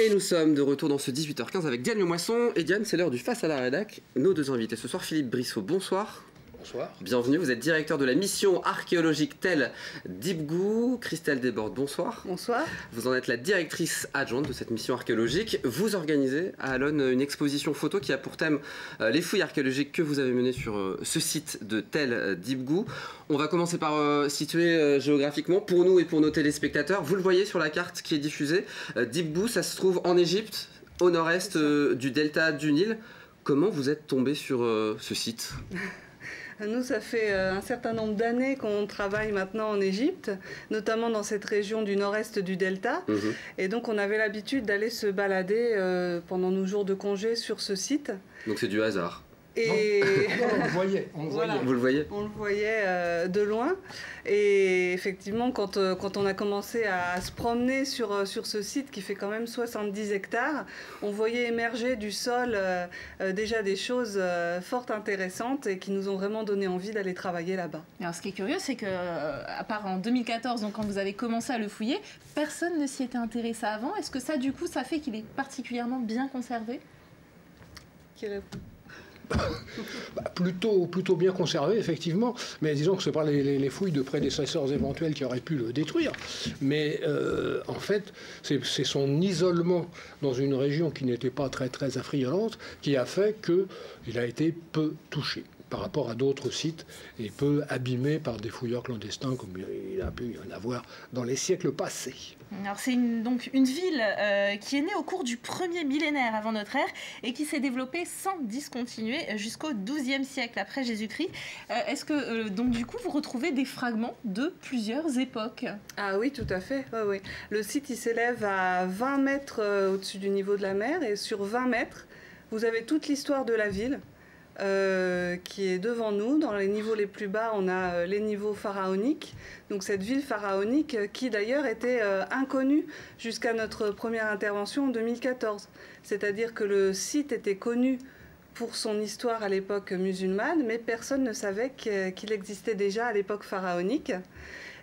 Et nous sommes de retour dans ce 18h15 avec Diane Lemoisson. Et Diane, c'est l'heure du Face à la Rédac. Nos deux invités ce soir, Philippe Brissot, bonsoir. Bonsoir. Bienvenue, vous êtes directeur de la mission archéologique TEL d'Ibgou. Christelle Desbordes, bonsoir. Bonsoir. Vous en êtes la directrice adjointe de cette mission archéologique. Vous organisez à Allonne une exposition photo qui a pour thème les fouilles archéologiques que vous avez menées sur ce site de TEL d'Ibgou. On va commencer par situer géographiquement pour nous et pour nos téléspectateurs. Vous le voyez sur la carte qui est diffusée. d'Ibgou, ça se trouve en Égypte, au nord-est du delta du Nil. Comment vous êtes tombé sur ce site ? Nous, ça fait un certain nombre d'années qu'on travaille maintenant en Égypte, notamment dans cette région du nord-est du delta. Et donc, on avait l'habitude d'aller se balader pendant nos jours de congé sur ce site. Donc, c'est du hasard. Et on le voyait. Voilà, vous le voyez. On le voyait de loin. Et effectivement, quand on a commencé à se promener sur ce site qui fait quand même 70 hectares, on voyait émerger du sol déjà des choses fort intéressantes et qui nous ont vraiment donné envie d'aller travailler là-bas. Alors, ce qui est curieux, c'est que, à part en 2014, donc quand vous avez commencé à le fouiller, personne ne s'y était intéressé avant. Est-ce que ça, du coup, ça fait qu'il est particulièrement bien conservé ? Plutôt bien conservé, effectivement, mais disons que ce n'est pas les fouilles de prédécesseurs éventuels qui auraient pu le détruire, mais en fait, c'est son isolement dans une région qui n'était pas très affriolante qui a fait qu'il a été peu touché par rapport à d'autres sites et peu abîmé par des fouilleurs clandestins comme il a pu y en avoir dans les siècles passés. Alors c'est donc une ville qui est née au cours du premier millénaire avant notre ère et qui s'est développée sans discontinuer jusqu'au XIIe siècle après Jésus-Christ. Est-ce que donc du coup vous retrouvez des fragments de plusieurs époques ? Ah oui, tout à fait. Oui. Le site il s'élève à 20 mètres au-dessus du niveau de la mer et sur 20 mètres, vous avez toute l'histoire de la ville. Qui est devant nous. Dans les niveaux les plus bas, on a les niveaux pharaoniques. Donc cette ville pharaonique qui d'ailleurs était inconnue jusqu'à notre première intervention en 2014. C'est-à-dire que le site était connu pour son histoire à l'époque musulmane, mais personne ne savait qu'il existait déjà à l'époque pharaonique.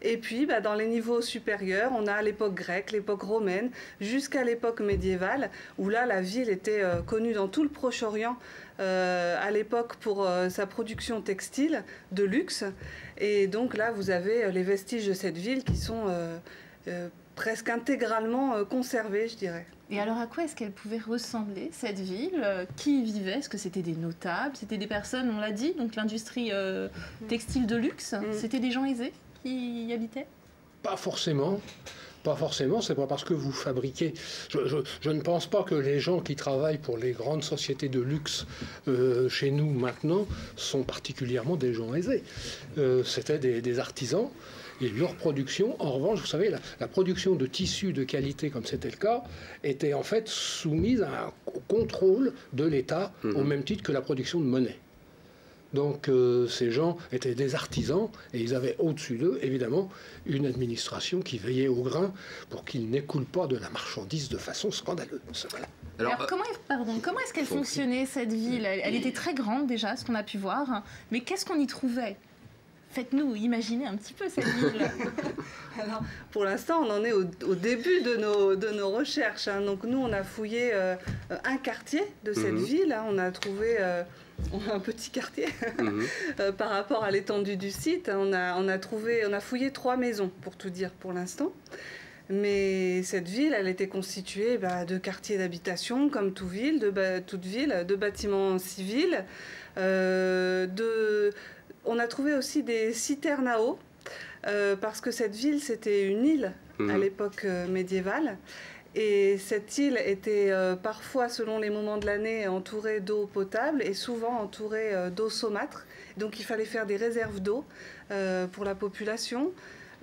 Et puis, dans les niveaux supérieurs, on a l'époque grecque, l'époque romaine, jusqu'à l'époque médiévale, où là, la ville était connue dans tout le Proche-Orient à l'époque pour sa production textile de luxe. Et donc là, vous avez les vestiges de cette ville qui sont presque intégralement conservés, je dirais. Et alors, à quoi est-ce qu'elle pouvait ressembler, cette ville ? Qui y vivait ? Est-ce que c'était des notables ? C'était des personnes, on l'a dit, donc l'industrie textile de luxe ? C'était des gens aisés qui y habitaient ? Pas forcément. Pas forcément, c'est pas parce que vous fabriquez... Je ne pense pas que les gens qui travaillent pour les grandes sociétés de luxe chez nous maintenant sont particulièrement des gens aisés. C'était des artisans. Et leur production, en revanche, vous savez, la production de tissus de qualité, comme c'était le cas, était en fait soumise au contrôle de l'État, au même titre que la production de monnaie. Donc ces gens étaient des artisans et ils avaient au-dessus d'eux, évidemment, une administration qui veillait au grain pour qu'ils n'écoulent pas de la marchandise de façon scandaleuse. Voilà. Alors comment est-ce qu'elle fonctionnait, cette ville ? Elle était très grande déjà, ce qu'on a pu voir, mais qu'est-ce qu'on y trouvait ? Faites-nous imaginer un petit peu cette ville. Alors, pour l'instant, on en est au début de nos recherches. Hein. Donc, nous, on a fouillé un quartier de cette ville. Hein. On a trouvé un petit quartier par rapport à l'étendue du site. On a fouillé 3 maisons, pour tout dire, pour l'instant. Mais cette ville, elle était constituée de quartiers d'habitation, comme toute ville, de bâtiments civils, On a trouvé aussi des citernes à eau, parce que cette ville, c'était une île à l'époque médiévale. Et cette île était parfois, selon les moments de l'année, entourée d'eau potable et souvent entourée d'eau saumâtre. Donc il fallait faire des réserves d'eau pour la population.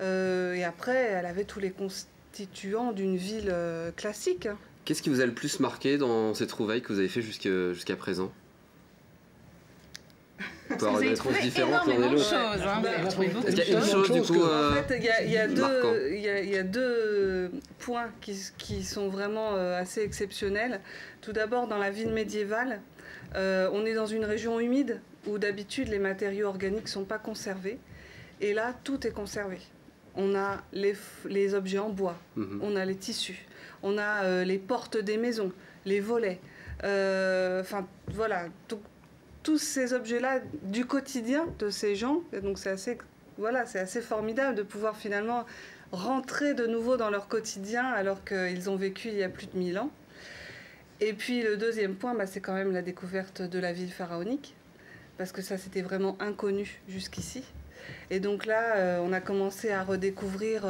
Et après, elle avait tous les constituants d'une ville classique. Qu'est-ce qui vous a le plus marqué dans ces trouvailles que vous avez fait jusqu'à présent ? Parce que vous avez trouvé énormément de choses. Hein. Est-ce qu'il y a une chose, du coup, en fait, il y a deux points qui sont vraiment assez exceptionnels. Tout d'abord, dans la ville médiévale, on est dans une région humide où d'habitude les matériaux organiques ne sont pas conservés. Et là, tout est conservé. On a les objets en bois, on a les tissus, On a les portes des maisons, les volets. Enfin, voilà. Tous ces objets-là du quotidien de ces gens. Et donc, c'est assez formidable de pouvoir finalement rentrer de nouveau dans leur quotidien alors qu'ils ont vécu il y a plus de 1000 ans. Et puis, le deuxième point, c'est quand même la découverte de la ville pharaonique. Parce que ça, c'était vraiment inconnu jusqu'ici. Et donc là, on a commencé à redécouvrir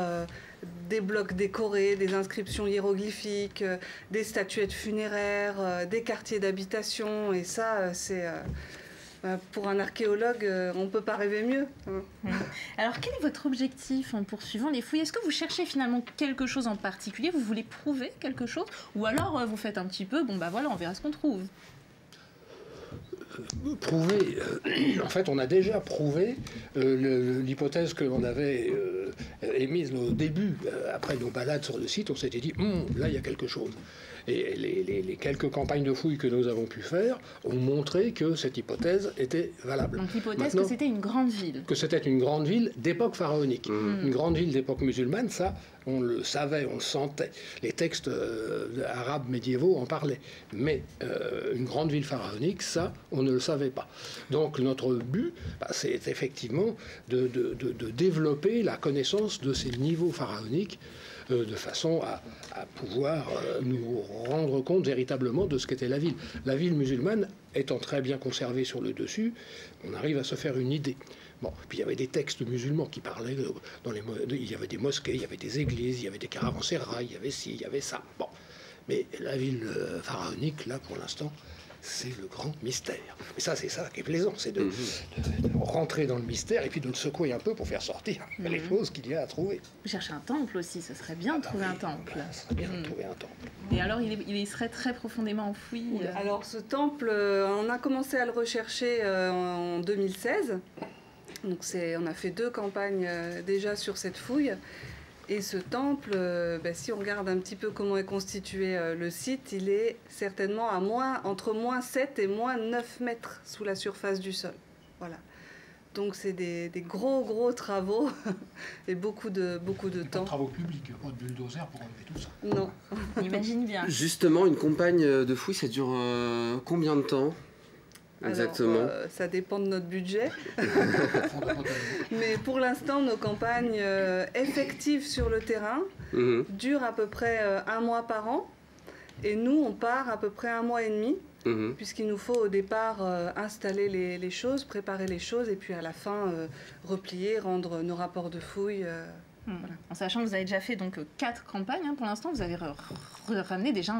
des blocs décorés, des inscriptions hiéroglyphiques, des statuettes funéraires, des quartiers d'habitation. Et ça, pour un archéologue, on ne peut pas rêver mieux. Alors, quel est votre objectif en poursuivant les fouilles? Est-ce que vous cherchez finalement quelque chose en particulier? Vous voulez prouver quelque chose? Ou alors, vous faites un petit peu, bon bah voilà, on verra ce qu'on trouve. Prouver, en fait, on a déjà prouvé l'hypothèse que l'on avait émise au début, après nos balades sur le site, on s'était dit, là, il y a quelque chose. Et les quelques campagnes de fouilles que nous avons pu faire ont montré que cette hypothèse était valable. Donc l'hypothèse que c'était une grande ville. Que c'était une grande ville d'époque pharaonique. Une grande ville d'époque musulmane, ça, on le savait, on le sentait. Les textes arabes médiévaux en parlaient. Mais une grande ville pharaonique, ça, on ne le savait pas. Donc notre but, c'est effectivement de développer la connaissance de ces niveaux pharaoniques de façon à pouvoir nous rendre compte véritablement de ce qu'était la ville. La ville musulmane étant très bien conservée sur le dessus, on arrive à se faire une idée. Bon, puis il y avait des textes musulmans qui parlaient, il y avait des mosquées, il y avait des églises, il y avait des caravansérails, il y avait ci, il y avait ça. Bon, mais la ville pharaonique, là, pour l'instant, c'est le grand mystère. Et ça, c'est ça qui est plaisant, c'est de rentrer dans le mystère et puis de le secouer un peu pour faire sortir les choses qu'il y a à trouver. Vous cherchez un temple aussi, ce serait bien de trouver un temple. Voilà, ce serait bien de trouver un temple. Et alors, il serait très profondément enfoui. Alors, ce temple, on a commencé à le rechercher en 2016. Donc, on a fait 2 campagnes déjà sur cette fouille. Et ce temple, si on regarde un petit peu comment est constitué le site, il est certainement entre moins 7 et moins 9 mètres sous la surface du sol. Voilà. Donc c'est des gros travaux et beaucoup de temps. Pas de travaux publics, il n'y a pas de bulldozer pour enlever tout ça. Non. On imagine bien. Justement, une campagne de fouilles, ça dure combien de temps ? Exactement. Alors, ça dépend de notre budget. Mais pour l'instant, nos campagnes effectives sur le terrain durent à peu près 1 mois par an. Et nous, on part à peu près 1 mois et demi, puisqu'il nous faut au départ installer les choses, préparer les choses, et puis à la fin, replier, rendre nos rapports de fouilles. Voilà. En sachant que vous avez déjà fait donc 4 campagnes, pour l'instant, vous avez ramené déjà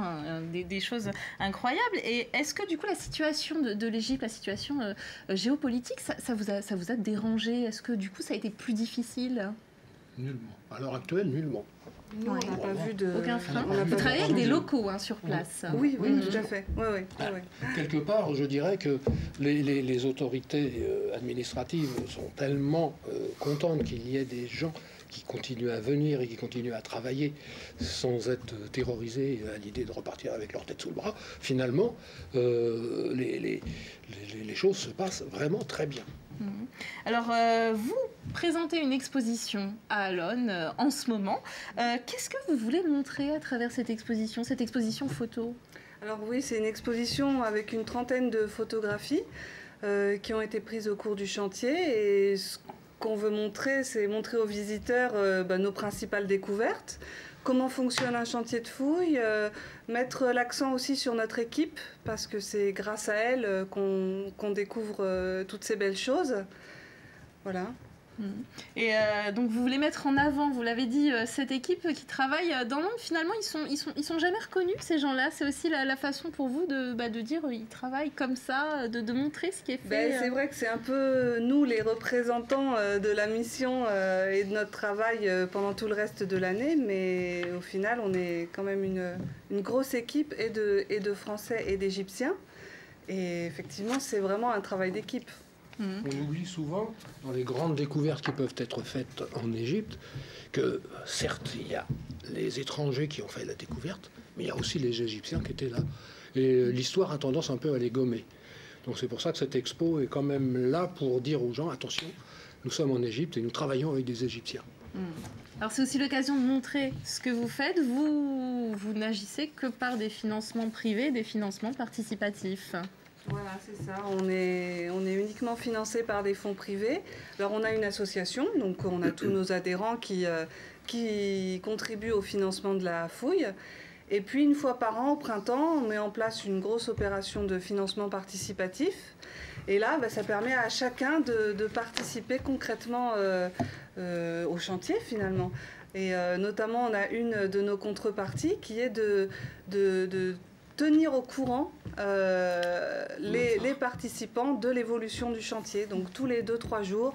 des choses incroyables. Et est-ce que du coup la situation de l'Égypte, la situation géopolitique, ça vous a dérangé? Est-ce que du coup ça a été plus difficile? Nullement. À l'heure actuelle, nullement. Nous, on n'a pas vu de... Aucun frein. Vous travaillez avec des locaux sur place. Oui, tout à fait. Ouais. Quelque part, je dirais que les autorités administratives sont tellement contentes qu'il y ait des gens qui continuent à venir et qui continuent à travailler sans être terrorisés à l'idée de repartir avec leur tête sous le bras. Finalement, les choses se passent vraiment très bien. Alors, vous présentez une exposition à Allonnes en ce moment. Qu'est-ce que vous voulez montrer à travers cette exposition photo? Alors oui, c'est une exposition avec une trentaine de photographies qui ont été prises au cours du chantier. Et ce qu'on veut montrer, c'est montrer aux visiteurs nos principales découvertes, comment fonctionne un chantier de fouilles, mettre l'accent aussi sur notre équipe, parce que c'est grâce à elle qu'on découvre toutes ces belles choses. Voilà. Et donc vous voulez mettre en avant, vous l'avez dit, cette équipe qui travaille dans le monde. Finalement, ils sont jamais reconnus, ces gens-là. C'est aussi la façon pour vous de dire ils travaillent comme ça, de montrer ce qui est fait. C'est vrai que c'est un peu nous les représentants de la mission et de notre travail pendant tout le reste de l'année, mais au final on est quand même une grosse équipe et de Français et d'Égyptiens, et effectivement c'est vraiment un travail d'équipe. On oublie souvent, dans les grandes découvertes qui peuvent être faites en Égypte, que certes, il y a les étrangers qui ont fait la découverte, mais il y a aussi les Égyptiens qui étaient là. Et l'histoire a tendance un peu à les gommer. Donc c'est pour ça que cette expo est quand même là pour dire aux gens, attention, nous sommes en Égypte et nous travaillons avec des Égyptiens. Alors c'est aussi l'occasion de montrer ce que vous faites. Vous vous n'agissez que par des financements privés, des financements participatifs. Voilà, c'est ça. On est uniquement financé par des fonds privés. Alors, on a une association, donc on a tous nos adhérents qui contribuent au financement de la fouille. Et puis, une fois par an, au printemps, on met en place une grosse opération de financement participatif. Et là, ça permet à chacun de participer concrètement au chantier, finalement. Et notamment, on a une de nos contreparties qui est de tenir au courant les participants de l'évolution du chantier. Donc tous les 2-3 jours,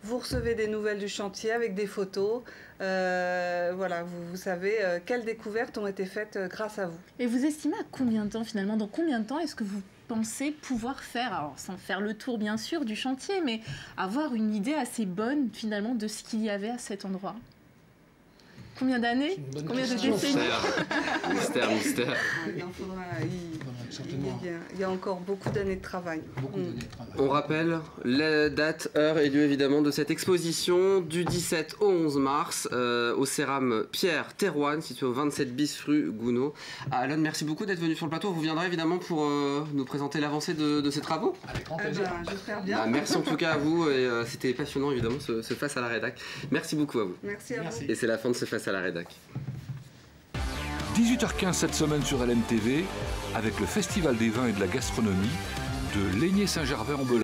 vous recevez des nouvelles du chantier avec des photos. Voilà, vous savez quelles découvertes ont été faites grâce à vous. Et vous estimez à combien de temps finalement? Dans combien de temps est-ce que vous pensez pouvoir faire, alors sans faire le tour bien sûr du chantier, mais avoir une idée assez bonne finalement de ce qu'il y avait à cet endroit? Combien d'années? Combien de décennies? Mystère. Il en faudra. Il y a encore beaucoup d'années de travail. On rappelle la date, heure et lieu évidemment de cette exposition du 17 au 11 mars au Céram Pierre Thérouanne, situé au 27 bis rue Gounod. Alon, merci beaucoup d'être venu sur le plateau. Vous viendrez évidemment pour nous présenter l'avancée de ces travaux. Avec grand plaisir. J'espère bien. Merci en tout cas à vous et c'était passionnant évidemment ce Face à la Rédac. Merci beaucoup à vous. Merci à vous. Et c'est la fin de ce Face à la Rédac. 18h15 cette semaine sur LMTV avec le Festival des vins et de la gastronomie de Laigné-Saint-Gervais en Belay.